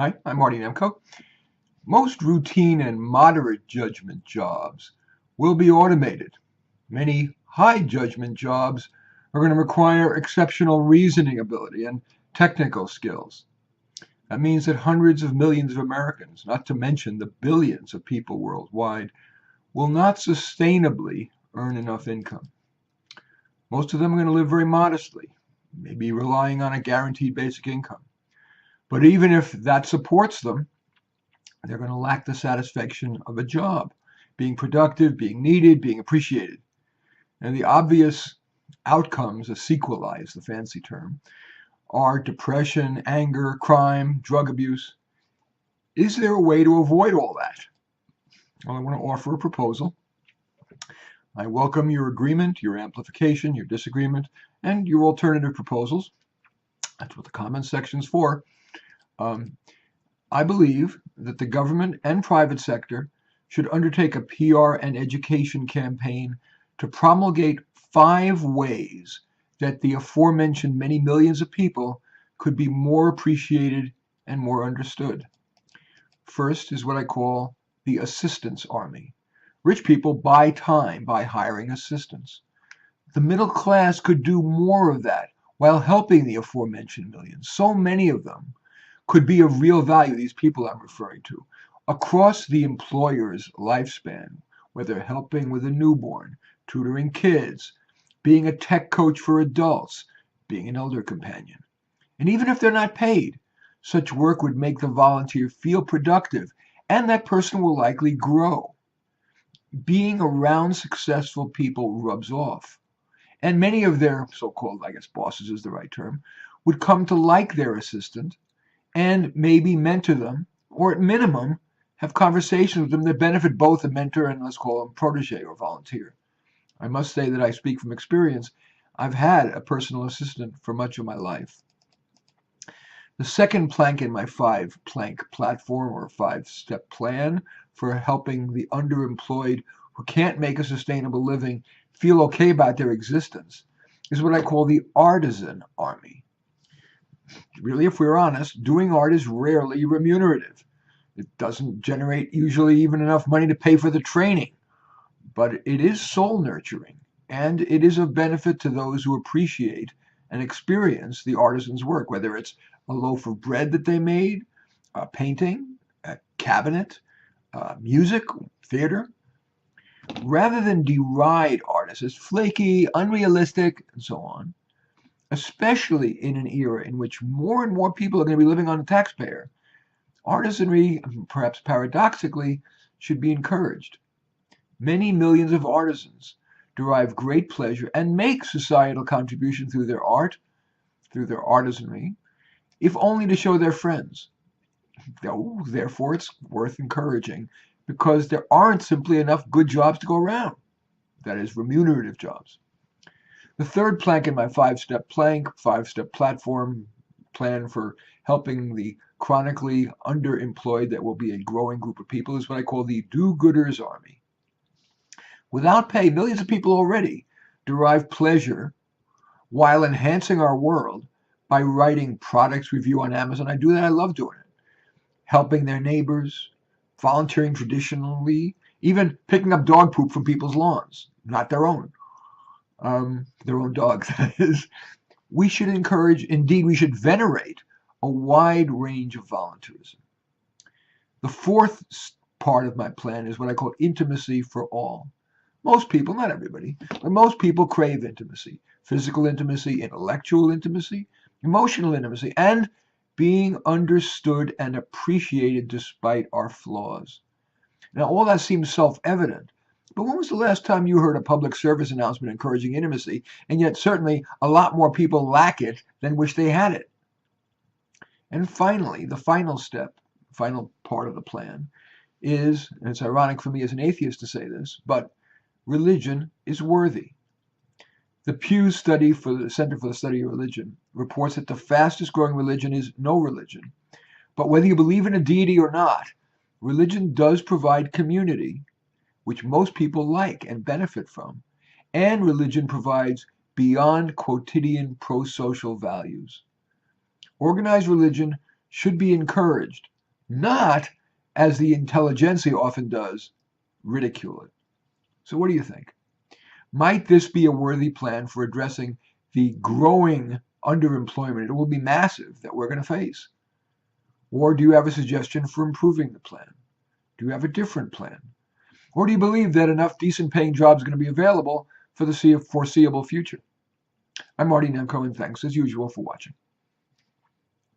Hi, I'm Marty Nemko. Most routine and moderate judgment jobs will be automated. Many high judgment jobs are going to require exceptional reasoning ability and technical skills. That means that hundreds of millions of Americans, not to mention the billions of people worldwide, will not sustainably earn enough income. Most of them are going to live very modestly, maybe relying on a guaranteed basic income. But even if that supports them, they're going to lack the satisfaction of a job, being productive, being needed, being appreciated. And the obvious outcomes, a sequelize, the fancy term, are depression, anger, crime, drug abuse. Is there a way to avoid all that? Well, I want to offer a proposal. I welcome your agreement, your amplification, your disagreement, and your alternative proposals. That's what the comments section's for. I believe that the government and private sector should undertake a PR and education campaign to promulgate 5 ways that the aforementioned many millions of people could be more appreciated and more understood. First is what I call the assistance army. Rich people buy time by hiring assistants. The middle class could do more of that while helping the aforementioned millions. So many of them could be of real value, these people I'm referring to, across the employer's lifespan, whether helping with a newborn, tutoring kids, being a tech coach for adults, being an elder companion. And even if they're not paid, such work would make the volunteer feel productive, and that person will likely grow. Being around successful people rubs off. And many of their so-called, bosses is the right term, would come to like their assistant and maybe mentor them, or at minimum, have conversations with them that benefit both the mentor and, let's call them, protege or volunteer. I must say that I speak from experience. I've had a personal assistant for much of my life. The second plank in my 5-plank platform or 5-step plan for helping the underemployed who can't make a sustainable living feel okay about their existence is what I call the artisan army. Really, if we're honest, doing art is rarely remunerative. It doesn't generate usually even enough money to pay for the training, but it is soul nurturing, and it is of benefit to those who appreciate and experience the artisan's work, whether it's a loaf of bread that they made, a painting, a cabinet, music, theater. Rather than deride artists as flaky, unrealistic, and so on, especially in an era in which more and more people are going to be living on the taxpayer, artisanry, perhaps paradoxically, should be encouraged. Many millions of artisans derive great pleasure and make societal contribution through their art, through their artisanry, if only to show their friends. Therefore, it's worth encouraging because there aren't simply enough good jobs to go around. That is, remunerative jobs. The third plank in my 5-step platform plan for helping the chronically underemployed that will be a growing group of people is what I call the do-gooders army. Without pay, millions of people already derive pleasure while enhancing our world by writing products review on Amazon. I do that. I love doing it. Helping their neighbors, volunteering traditionally, even picking up dog poop from people's lawns, not their own. Their own dogs, that is. We should encourage, indeed, we should venerate a wide range of volunteerism. The fourth part of my plan is what I call intimacy for all. Most people, not everybody, but most people crave intimacy. Physical intimacy, intellectual intimacy, emotional intimacy, and being understood and appreciated despite our flaws. Now, all that seems self-evident, but when was the last time you heard a public service announcement encouraging intimacy, and yet certainly a lot more people lack it than wish they had it? And finally, the final step, final part of the plan is, and it's ironic for me as an atheist to say this, but religion is worthy. The Pew study for the Center for the Study of Religion reports that the fastest growing religion is no religion. But whether you believe in a deity or not, religion does provide community, which most people like and benefit from, and religion provides beyond quotidian pro-social values. Organized religion should be encouraged not, as the intelligentsia often does, ridicule it. So what do you think? Might this be a worthy plan for addressing the growing underemployment, it will be massive, that we're going to face? Or do you have a suggestion for improving the plan? Do you have a different plan? Or do you believe that enough decent paying jobs are going to be available for the foreseeable future? I'm Marty Nemko, and thanks as usual for watching.